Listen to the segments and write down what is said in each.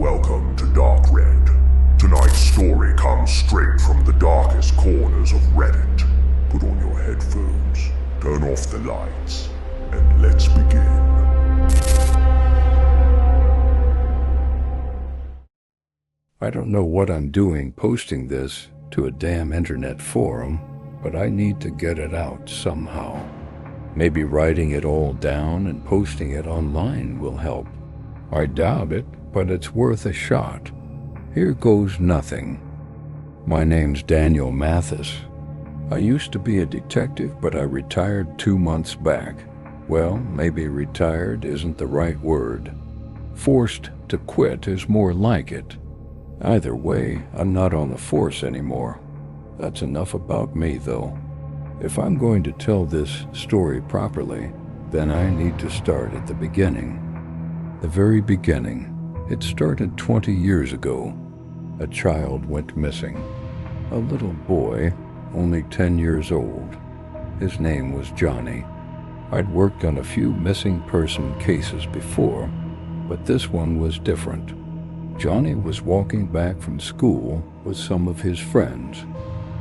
Welcome to DarkRed. Tonight's story comes straight from the darkest corners of Reddit. Put on your headphones, turn off the lights, and let's begin. I don't know what I'm doing posting this to a damn internet forum, but I need to get it out somehow. Maybe writing it all down and posting it online will help. I doubt it, but it's worth a shot. Here goes nothing. My name's Daniel Mathis. I used to be a detective, but I retired 2 months back. Well, maybe retired isn't the right word. Forced to quit is more like it. Either way, I'm not on the force anymore. That's enough about me, though. If I'm going to tell this story properly, then I need to start at the beginning. The very beginning. It started 20 years ago. A child went missing. A little boy, only 10 years old. His name was Johnny. I'd worked on a few missing person cases before, but this one was different. Johnny was walking back from school with some of his friends.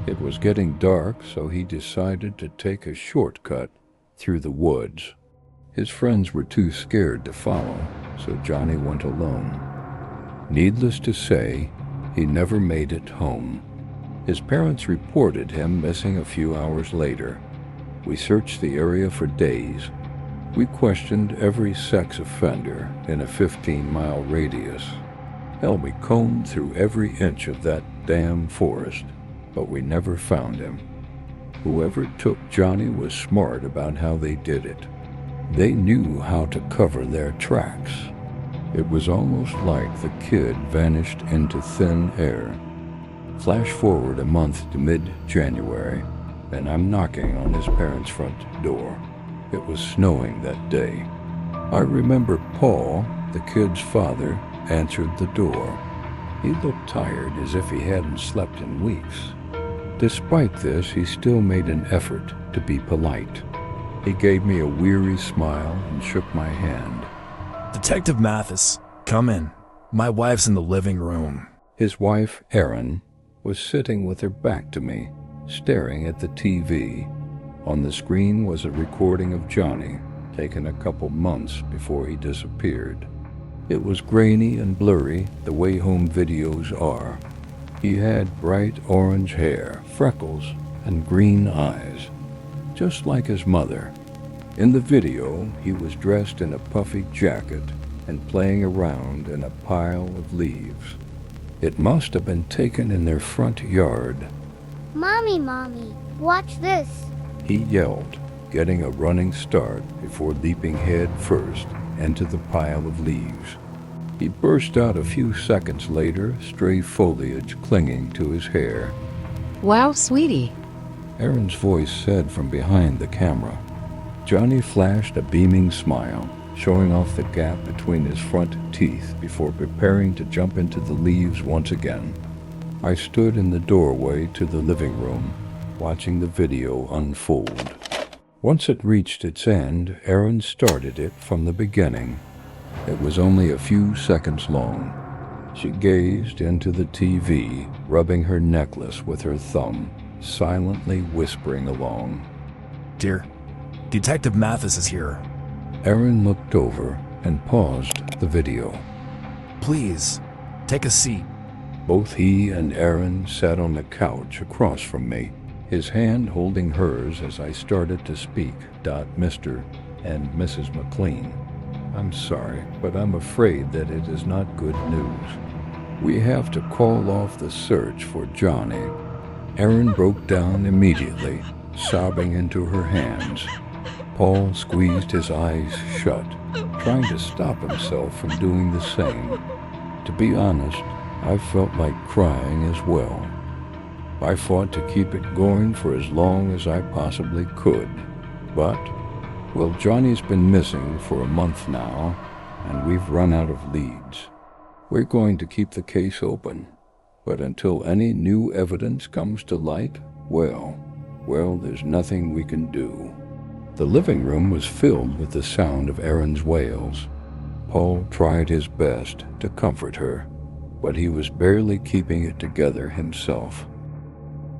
It was getting dark, so he decided to take a shortcut through the woods. His friends were too scared to follow, so Johnny went alone. Needless to say, he never made it home. His parents reported him missing a few hours later. We searched the area for days. We questioned every sex offender in a 15-mile radius. Hell, we combed through every inch of that damn forest, but we never found him. Whoever took Johnny was smart about how they did it. They knew how to cover their tracks. It was almost like the kid vanished into thin air. Flash forward a month to mid-January, and I'm knocking on his parents' front door. It was snowing that day. I remember Paul, the kid's father, answered the door. He looked tired, as if he hadn't slept in weeks. Despite this, he still made an effort to be polite. He gave me a weary smile and shook my hand. Detective Mathis, come in. My wife's in the living room. His wife, Erin, was sitting with her back to me, staring at the TV. On the screen was a recording of Johnny, taken a couple months before he disappeared. It was grainy and blurry, the way home videos are. He had bright orange hair, freckles, and green eyes, just like his mother. In the video, he was dressed in a puffy jacket and playing around in a pile of leaves. It must have been taken in their front yard. Mommy, watch this. He yelled, getting a running start before leaping head first into the pile of leaves. He burst out a few seconds later, stray foliage clinging to his hair. Wow, sweetie. Erin's voice said from behind the camera. Johnny flashed a beaming smile, showing off the gap between his front teeth before preparing to jump into the leaves once again. I stood in the doorway to the living room, watching the video unfold. Once it reached its end, Erin started it from the beginning. It was only a few seconds long. She gazed into the TV, rubbing her necklace with her thumb, silently whispering along. Dear, Detective Mathis is here. Erin looked over and paused the video. Please, take a seat. Both he and Erin sat on the couch across from me, his hand holding hers as I started to speak. Mr. and Mrs. McLean. I'm sorry, but I'm afraid that it is not good news. We have to call off the search for Johnny. Erin broke down immediately, sobbing into her hands. Paul squeezed his eyes shut, trying to stop himself from doing the same. To be honest, I felt like crying as well. I fought to keep it going for as long as I possibly could. But, well, Johnny's been missing for a month now, and we've run out of leads. We're going to keep the case open, but until any new evidence comes to light, well, there's nothing we can do. The living room was filled with the sound of Erin's wails. Paul tried his best to comfort her, but he was barely keeping it together himself.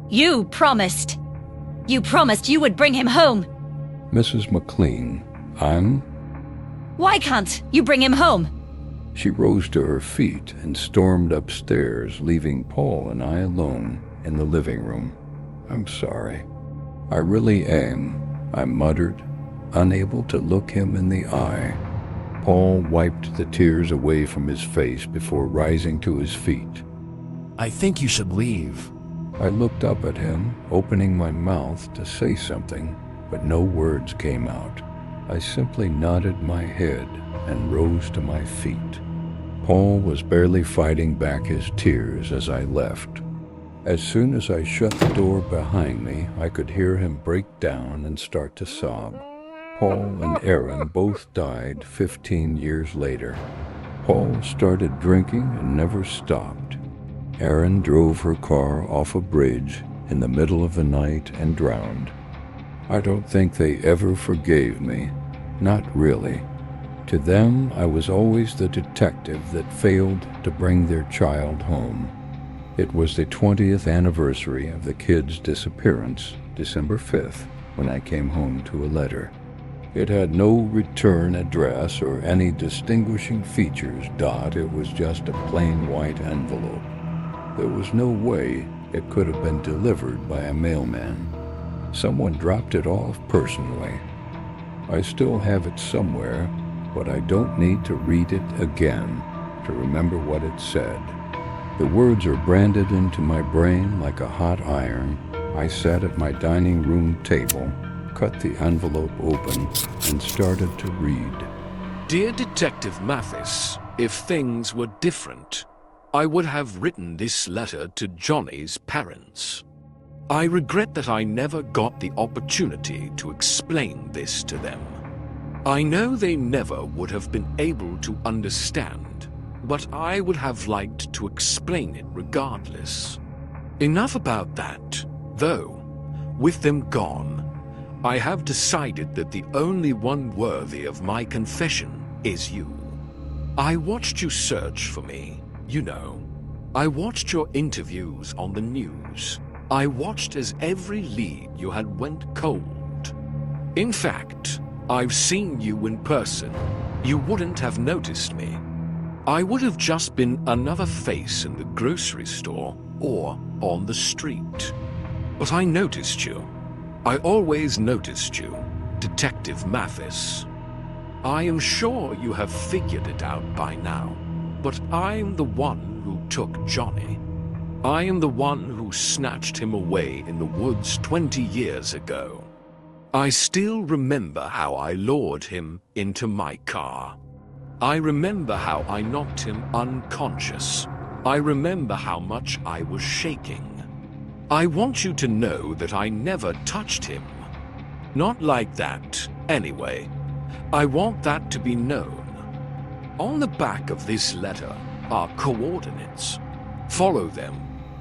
You promised you would bring him home. Mrs. McLean, Why can't you bring him home? She rose to her feet and stormed upstairs, leaving Paul and I alone in the living room. I'm sorry. I really am, I muttered, unable to look him in the eye. Paul wiped the tears away from his face before rising to his feet. I think you should leave. I looked up at him, opening my mouth to say something, but no words came out. I simply nodded my head and rose to my feet. Paul was barely fighting back his tears as I left. As soon as I shut the door behind me, I could hear him break down and start to sob. Paul and Aaron both died 15 years later. Paul started drinking and never stopped. Aaron drove her car off a bridge in the middle of the night and drowned. I don't think they ever forgave me. Not really. To them, I was always the detective that failed to bring their child home. It was the 20th anniversary of the kid's disappearance, December 5th, when I came home to a letter. It had no return address or any distinguishing features. It was just a plain white envelope. There was no way it could have been delivered by a mailman. Someone dropped it off personally. I still have it somewhere, but I don't need to read it again to remember what it said. The words are branded into my brain like a hot iron. I sat at my dining room table, cut the envelope open, and started to read. Dear Detective Mathis, if things were different, I would have written this letter to Johnny's parents. I regret that I never got the opportunity to explain this to them. I know they never would have been able to understand, but I would have liked to explain it regardless. Enough about that, though. With them gone, I have decided that the only one worthy of my confession is you. I watched you search for me, you know. I watched your interviews on the news. I watched as every lead you had went cold. In fact, I've seen you in person. You wouldn't have noticed me. I would have just been another face in the grocery store or on the street. But I noticed you. I always noticed you, Detective Mathis. I am sure you have figured it out by now, but I'm the one who took Johnny. I am the one who snatched him away in the woods 20 years ago. I still remember how I lured him into my car. I remember how I knocked him unconscious. I remember how much I was shaking. I want you to know that I never touched him. Not like that, anyway. I want that to be known. On the back of this letter are coordinates. Follow them,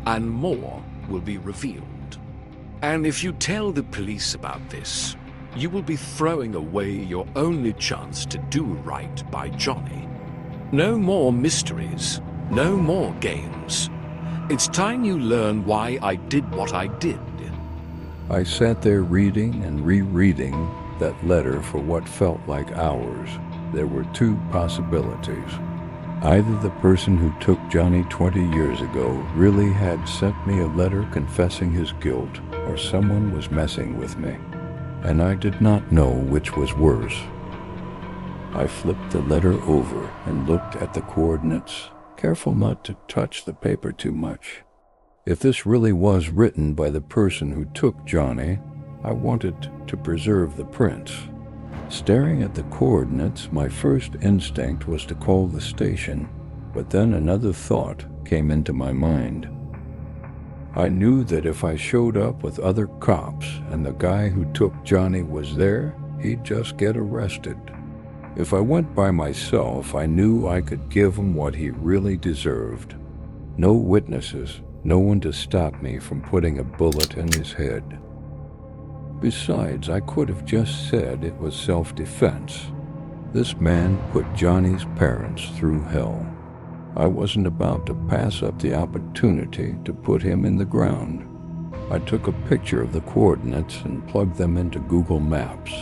and more will be revealed. And if you tell the police about this, you will be throwing away your only chance to do right by Johnny. No more mysteries, no more games. It's time you learn why I did what I did. I sat there reading and rereading that letter for what felt like hours. There were two possibilities. Either the person who took Johnny 20 years ago really had sent me a letter confessing his guilt, or someone was messing with me, and I did not know which was worse. I flipped the letter over and looked at the coordinates, careful not to touch the paper too much. If this really was written by the person who took Johnny, I wanted to preserve the prints. Staring at the coordinates, my first instinct was to call the station, but then another thought came into my mind. I knew that if I showed up with other cops and the guy who took Johnny was there, he'd just get arrested. If I went by myself, I knew I could give him what he really deserved. No witnesses, no one to stop me from putting a bullet in his head. Besides, I could have just said it was self-defense. This man put Johnny's parents through hell. I wasn't about to pass up the opportunity to put him in the ground. I took a picture of the coordinates and plugged them into Google Maps.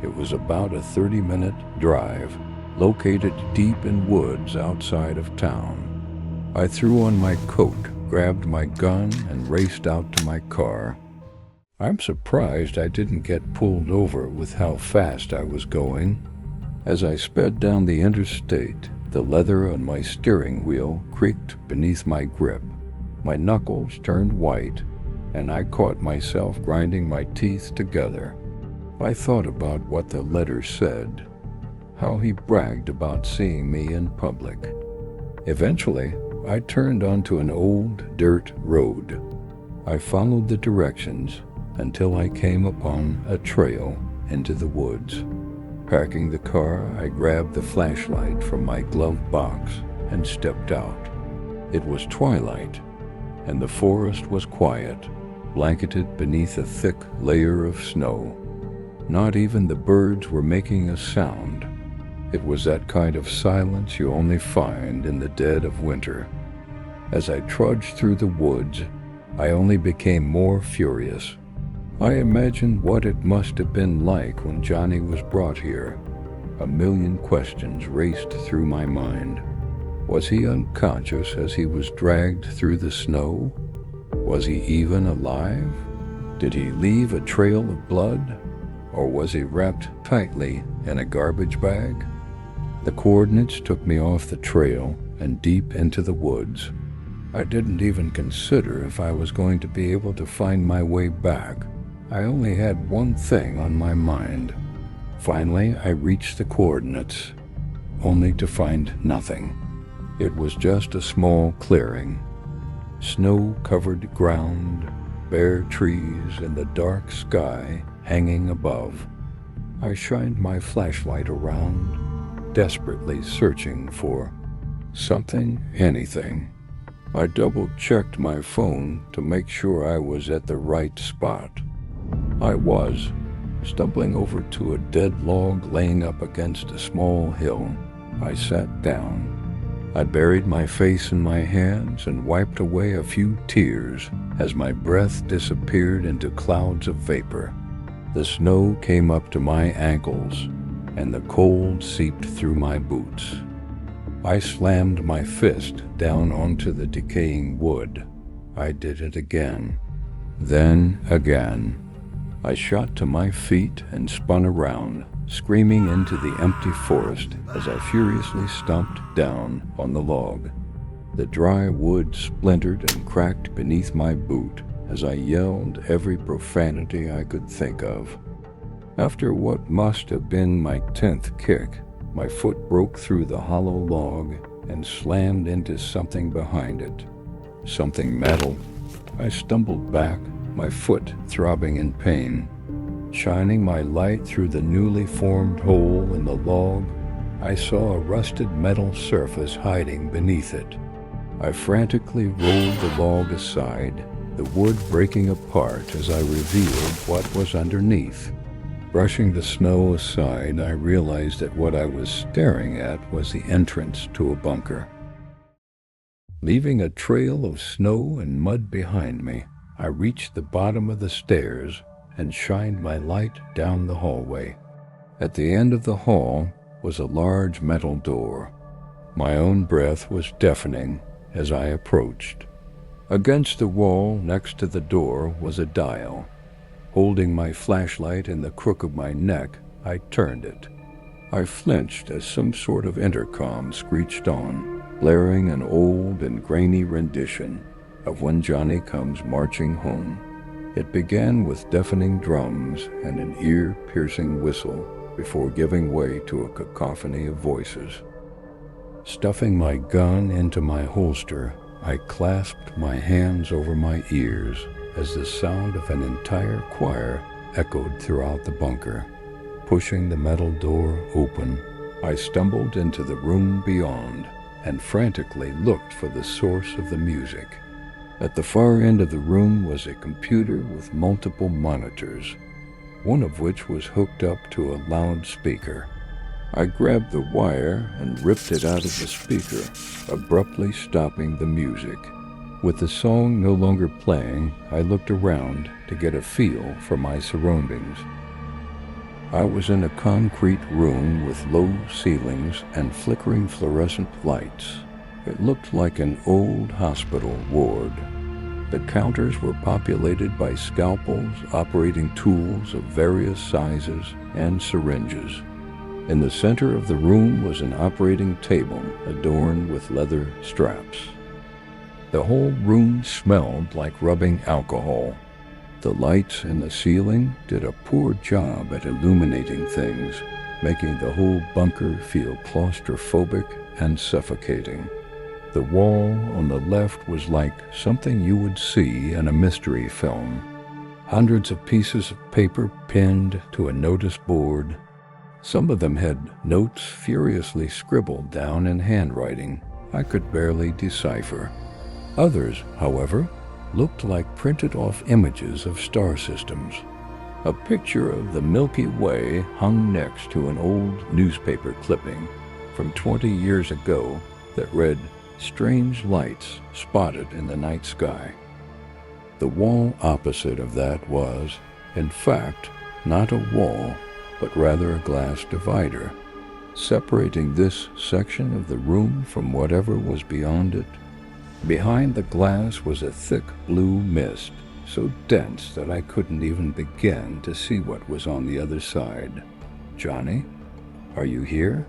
It was about a 30-minute drive, located deep in woods outside of town. I threw on my coat, grabbed my gun, and raced out to my car. I'm surprised I didn't get pulled over with how fast I was going. As I sped down the interstate, the leather on my steering wheel creaked beneath my grip. My knuckles turned white, and I caught myself grinding my teeth together. I thought about what the letter said, how he bragged about seeing me in public. Eventually, I turned onto an old dirt road. I followed the directions until I came upon a trail into the woods. Parking the car, I grabbed the flashlight from my glove box and stepped out. It was twilight, and the forest was quiet, blanketed beneath a thick layer of snow. Not even the birds were making a sound. It was that kind of silence you only find in the dead of winter. As I trudged through the woods, I only became more furious. I imagined what it must have been like when Johnny was brought here. A million questions raced through my mind. Was he unconscious as he was dragged through the snow? Was he even alive? Did he leave a trail of blood? Or was he wrapped tightly in a garbage bag? The coordinates took me off the trail and deep into the woods. I didn't even consider if I was going to be able to find my way back. I only had one thing on my mind. Finally, I reached the coordinates, only to find nothing. It was just a small clearing. Snow-covered ground, bare trees, and the dark sky hanging above. I shined my flashlight around, desperately searching for something, anything. I double-checked my phone to make sure I was at the right spot. I was, stumbling over to a dead log laying up against a small hill. I sat down. I buried my face in my hands and wiped away a few tears as my breath disappeared into clouds of vapor. The snow came up to my ankles, and the cold seeped through my boots. I slammed my fist down onto the decaying wood. I did it again, then again. I shot to my feet and spun around, screaming into the empty forest as I furiously stomped down on the log. The dry wood splintered and cracked beneath my boot as I yelled every profanity I could think of. After what must have been my 10th kick, my foot broke through the hollow log and slammed into something behind it. Something metal. I stumbled back, my foot throbbing in pain. Shining my light through the newly formed hole in the log, I saw a rusted metal surface hiding beneath it. I frantically rolled the log aside, the wood breaking apart as I revealed what was underneath. Brushing the snow aside, I realized that what I was staring at was the entrance to a bunker. Leaving a trail of snow and mud behind me, I reached the bottom of the stairs and shined my light down the hallway. At the end of the hall was a large metal door. My own breath was deafening as I approached. Against the wall next to the door was a dial. Holding my flashlight in the crook of my neck, I turned it. I flinched as some sort of intercom screeched on, blaring an old and grainy rendition of When Johnny Comes Marching Home. It began with deafening drums and an ear-piercing whistle before giving way to a cacophony of voices. Stuffing my gun into my holster, I clasped my hands over my ears as the sound of an entire choir echoed throughout the bunker. Pushing the metal door open, I stumbled into the room beyond and frantically looked for the source of the music. At the far end of the room was a computer with multiple monitors, one of which was hooked up to a loudspeaker. I grabbed the wire and ripped it out of the speaker, abruptly stopping the music. With the song no longer playing, I looked around to get a feel for my surroundings. I was in a concrete room with low ceilings and flickering fluorescent lights. It looked like an old hospital ward. The counters were populated by scalpels, operating tools of various sizes, and syringes. In the center of the room was an operating table adorned with leather straps. The whole room smelled like rubbing alcohol. The lights in the ceiling did a poor job at illuminating things, making the whole bunker feel claustrophobic and suffocating. The wall on the left was like something you would see in a mystery film. Hundreds of pieces of paper pinned to a notice board. Some of them had notes furiously scribbled down in handwriting I could barely decipher. Others, however, looked like printed-off images of star systems. A picture of the Milky Way hung next to an old newspaper clipping from 20 years ago that read, "Strange lights spotted in the night sky." The wall opposite of that was, in fact, not a wall, but rather a glass divider, separating this section of the room from whatever was beyond it. Behind the glass was a thick blue mist, so dense that I couldn't even begin to see what was on the other side. "Johnny, are you here?"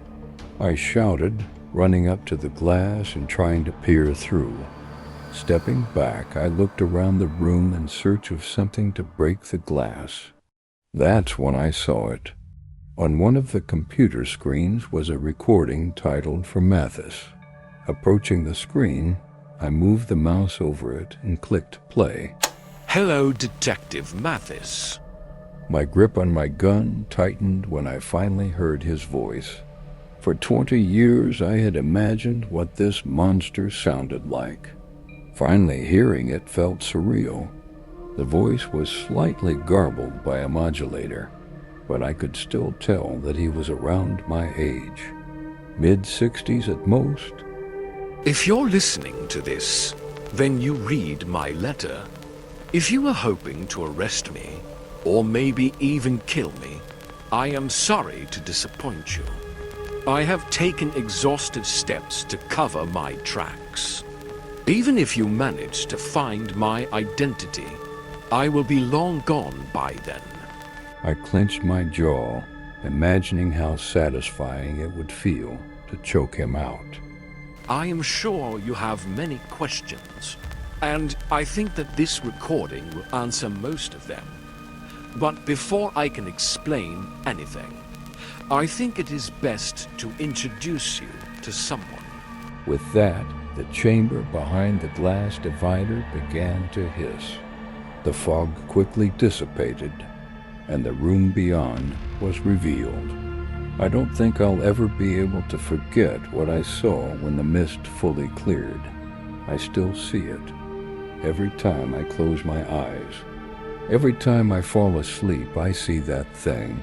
I shouted, running up to the glass and trying to peer through. Stepping back, I looked around the room in search of something to break the glass. That's when I saw it. On one of the computer screens was a recording titled for Mathis. Approaching the screen, I moved the mouse over it and clicked play. Hello, Detective Mathis. My grip on my gun tightened when I finally heard his voice. For 20 years I had imagined what this monster sounded like. Finally hearing it felt surreal. The voice was slightly garbled by a modulator, but I could still tell that he was around my age. Mid-60s at most. If you're listening to this, then you read my letter. If you were hoping to arrest me, or maybe even kill me, I am sorry to disappoint you. I have taken exhaustive steps to cover my tracks. Even if you manage to find my identity, I will be long gone by then. I clenched my jaw, imagining how satisfying it would feel to choke him out. I am sure you have many questions, and I think that this recording will answer most of them. But before I can explain anything, I think it is best to introduce you to someone. With that, the chamber behind the glass divider began to hiss. The fog quickly dissipated, and the room beyond was revealed. I don't think I'll ever be able to forget what I saw when the mist fully cleared. I still see it. Every time I close my eyes, every time I fall asleep, I see that thing.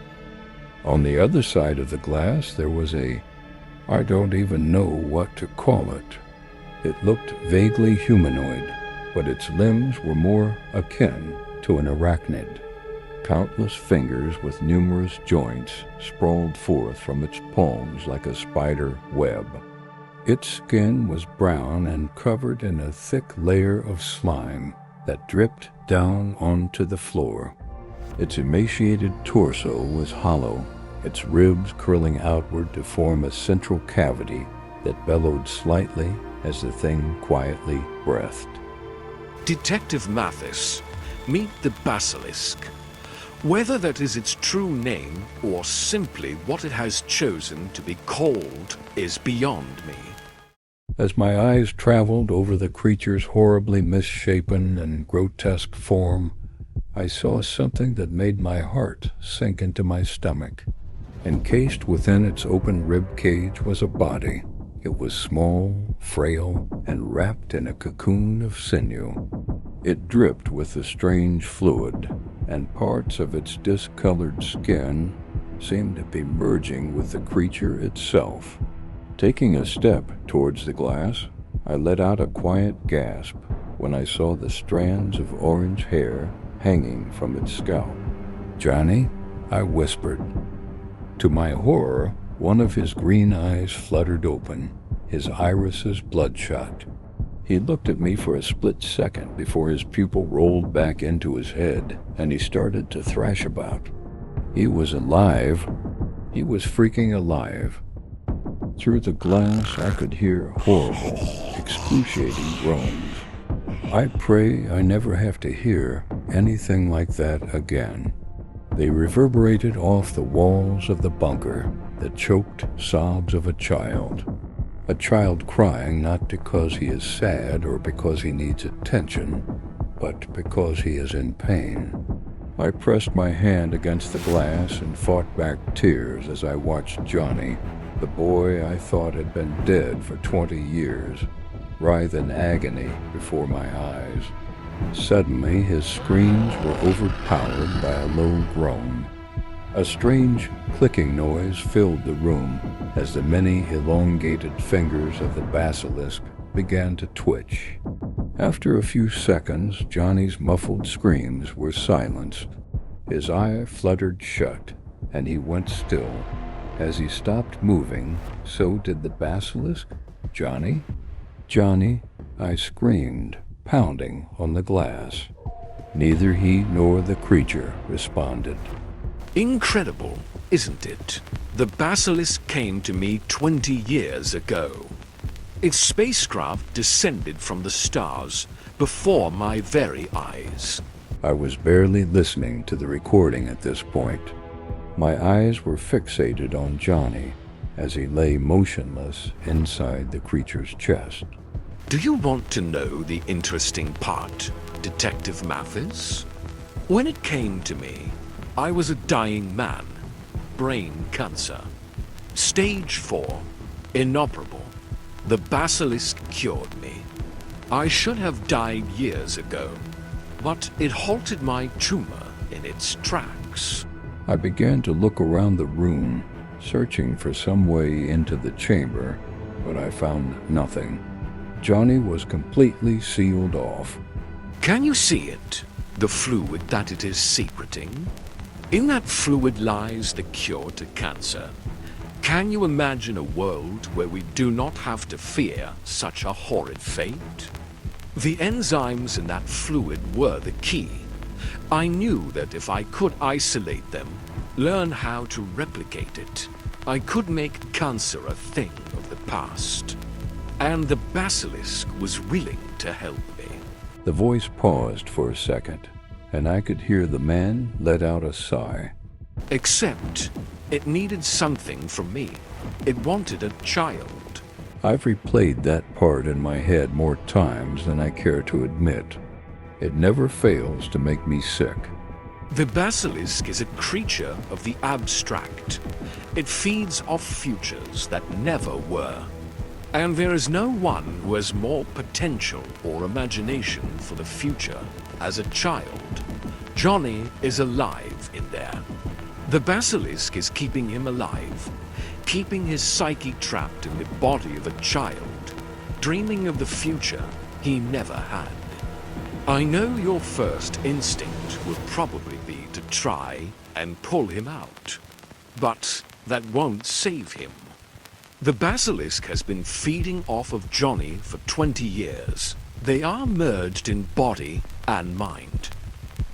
On the other side of the glass, there was I don't even know what to call it. It looked vaguely humanoid, but its limbs were more akin to an arachnid. Countless fingers with numerous joints sprawled forth from its palms like a spider web. Its skin was brown and covered in a thick layer of slime that dripped down onto the floor. Its emaciated torso was hollow, its ribs curling outward to form a central cavity that bellowed slightly as the thing quietly breathed. Detective Mathis, meet the basilisk. Whether that is its true name or simply what it has chosen to be called is beyond me. As my eyes traveled over the creature's horribly misshapen and grotesque form, I saw something that made my heart sink into my stomach. Encased within its open rib cage was a body. It was small, frail, and wrapped in a cocoon of sinew. It dripped with a strange fluid, and parts of its discolored skin seemed to be merging with the creature itself. Taking a step towards the glass, I let out a quiet gasp when I saw the strands of orange hair hanging from its scalp. "Johnny?" I whispered. To my horror, one of his green eyes fluttered open, his irises bloodshot. He looked at me for a split second before his pupil rolled back into his head and he started to thrash about. He was alive. He was freaking alive. Through the glass, I could hear horrible, excruciating groans. I pray I never have to hear anything like that again. They reverberated off the walls of the bunker, the choked sobs of a child crying not because he is sad or because he needs attention, but because he is in pain. I pressed my hand against the glass and fought back tears as I watched Johnny, the boy I thought had been dead for 20 years, writhe in agony before my eyes. Suddenly, his screams were overpowered by a low groan. A strange clicking noise filled the room as the many elongated fingers of the basilisk began to twitch. After a few seconds, Johnny's muffled screams were silenced. His eye fluttered shut, and he went still. As he stopped moving, so did the basilisk. "Johnny? Johnny!" I screamed, pounding on the glass. Neither he nor the creature responded. Incredible, isn't it? The basilisk came to me 20 years ago. Its spacecraft descended from the stars before my very eyes. I was barely listening to the recording at this point. My eyes were fixated on Johnny as he lay motionless inside the creature's chest. Do you want to know the interesting part, Detective Mathis? When it came to me, I was a dying man. Brain cancer. Stage 4. Inoperable. The basilisk cured me. I should have died years ago, but it halted my tumor in its tracks. I began to look around the room, searching for some way into the chamber, but I found nothing. Johnny was completely sealed off. Can you see it? The fluid that it is secreting? In that fluid lies the cure to cancer. Can you imagine a world where we do not have to fear such a horrid fate? The enzymes in that fluid were the key. I knew that if I could isolate them, learn how to replicate it, I could make cancer a thing of the past. And the basilisk was willing to help me. The voice paused for a second, and I could hear the man let out a sigh. Except it needed something from me. It wanted a child. I've replayed that part in my head more times than I care to admit. It never fails to make me sick. The basilisk is a creature of the abstract. It feeds off futures that never were. And there is no one who has more potential or imagination for the future as a child. Johnny is alive in there. The basilisk is keeping him alive, keeping his psyche trapped in the body of a child, dreaming of the future he never had. I know your first instinct would probably be to try and pull him out, but that won't save him. The basilisk has been feeding off of Johnny for 20 years. They are merged in body and mind.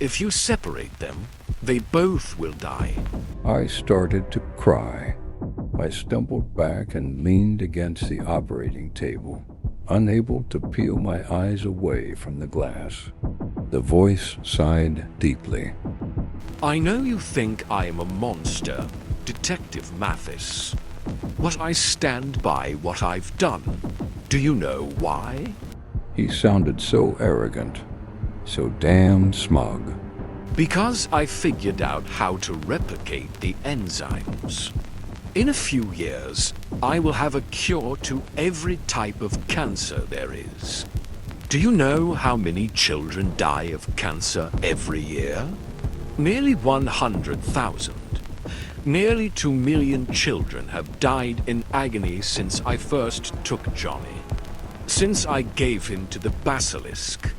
If you separate them, they both will die. I started to cry. I stumbled back and leaned against the operating table, unable to peel my eyes away from the glass. The voice sighed deeply. I know you think I am a monster, Detective Mathis, but I stand by what I've done. Do you know why? He sounded so arrogant, so damn smug. Because I figured out how to replicate the enzymes. In a few years, I will have a cure to every type of cancer there is. Do you know how many children die of cancer every year? Nearly 100,000. Nearly 2 million children have died in agony since I first took Johnny. Since I gave him to the basilisk,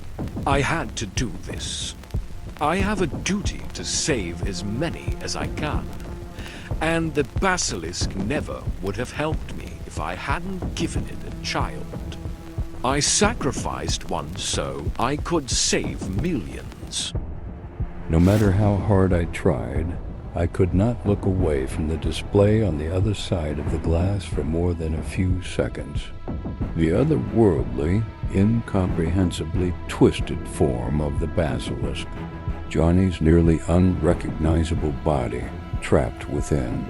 I had to do this. I have a duty to save as many as I can. And the basilisk never would have helped me if I hadn't given it a child. I sacrificed one so I could save millions. No matter how hard I tried, I could not look away from the display on the other side of the glass for more than a few seconds. The otherworldly, incomprehensibly twisted form of the basilisk, Johnny's nearly unrecognizable body trapped within.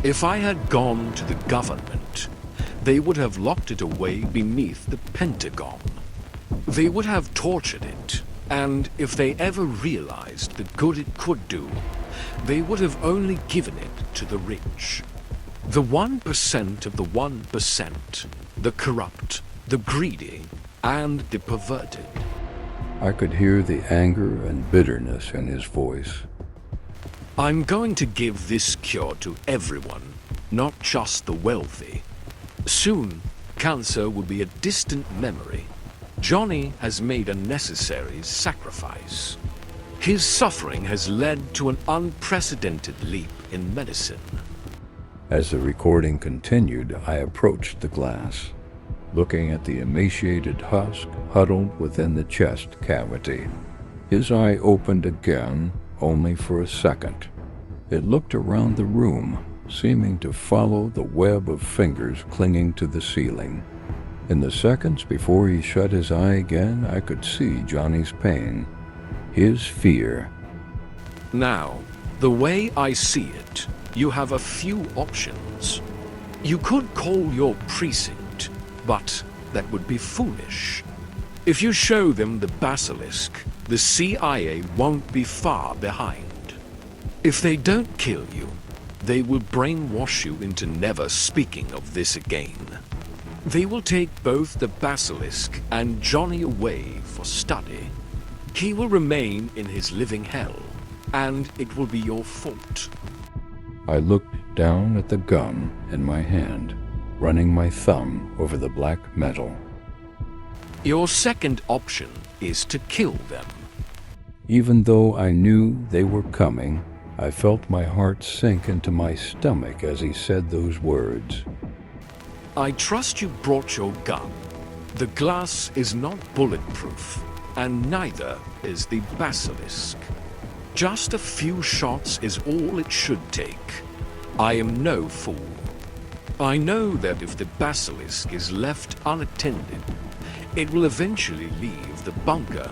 If I had gone to the government, they would have locked it away beneath the Pentagon. They would have tortured it, and if they ever realized the good it could do, they would have only given it to the rich. The 1% of the 1%, the corrupt, the greedy, and the perverted. I could hear the anger and bitterness in his voice. I'm going to give this cure to everyone, not just the wealthy. Soon, cancer will be a distant memory. Johnny has made a necessary sacrifice. His suffering has led to an unprecedented leap in medicine. As the recording continued, I approached the glass, looking at the emaciated husk huddled within the chest cavity. His eye opened again, only for a second. It looked around the room, seeming to follow the web of fingers clinging to the ceiling. In the seconds before he shut his eye again, I could see Johnny's pain, his fear. Now, the way I see it, you have a few options. You could call your precinct, but that would be foolish. If you show them the basilisk, the CIA won't be far behind. If they don't kill you, they will brainwash you into never speaking of this again. They will take both the basilisk and Johnny away for study. He will remain in his living hell, and it will be your fault. I looked down at the gun in my hand, running my thumb over the black metal. Your second option is to kill them. Even though I knew they were coming, I felt my heart sink into my stomach as he said those words. I trust you brought your gun. The glass is not bulletproof, and neither is the basilisk. Just a few shots is all it should take. I am no fool. I know that if the basilisk is left unattended, it will eventually leave the bunker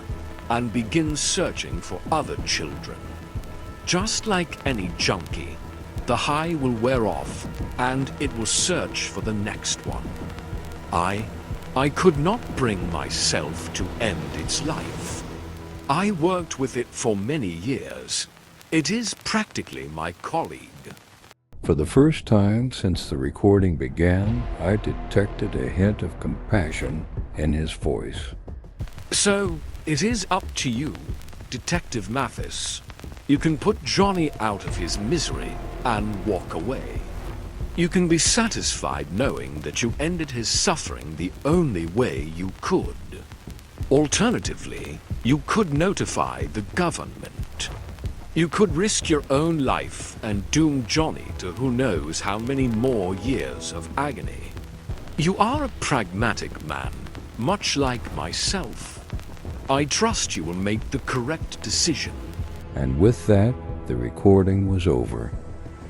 and begin searching for other children. Just like any junkie, the high will wear off, and it will search for the next one. I could not bring myself to end its life. I worked with it for many years. It is practically my colleague. For the first time since the recording began, I detected a hint of compassion in his voice. So, it is up to you, Detective Mathis. You can put Johnny out of his misery and walk away. You can be satisfied knowing that you ended his suffering the only way you could. Alternatively, you could notify the government. You could risk your own life and doom Johnny to who knows how many more years of agony. You are a pragmatic man, much like myself. I trust you will make the correct decision. And with that, the recording was over.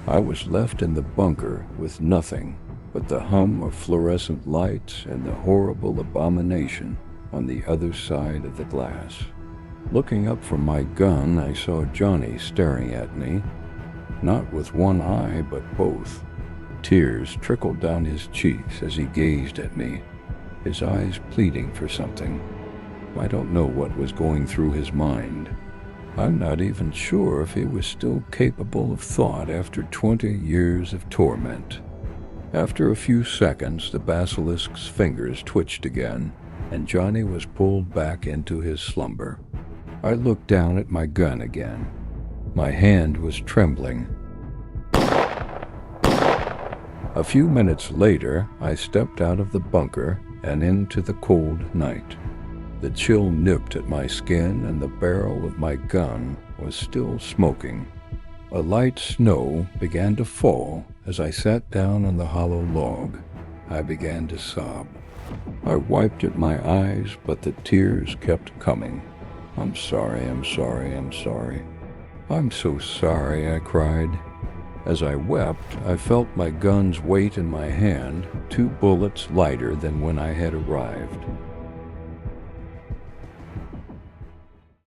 I was left in the bunker with nothing but the hum of fluorescent lights and the horrible abomination on the other side of the glass. Looking up from my gun, I saw Johnny staring at me, not with one eye, but both. Tears trickled down his cheeks as he gazed at me, his eyes pleading for something. I don't know what was going through his mind. I'm not even sure if he was still capable of thought after 20 years of torment. After a few seconds, the basilisk's fingers twitched again, and Johnny was pulled back into his slumber. I looked down at my gun again. My hand was trembling. A few minutes later, I stepped out of the bunker and into the cold night. The chill nipped at my skin, and the barrel of my gun was still smoking. A light snow began to fall as I sat down on the hollow log. I began to sob. I wiped at my eyes, but the tears kept coming. I'm sorry, I'm sorry, I'm sorry. I'm so sorry, I cried. As I wept, I felt my gun's weight in my hand, 2 bullets lighter than when I had arrived.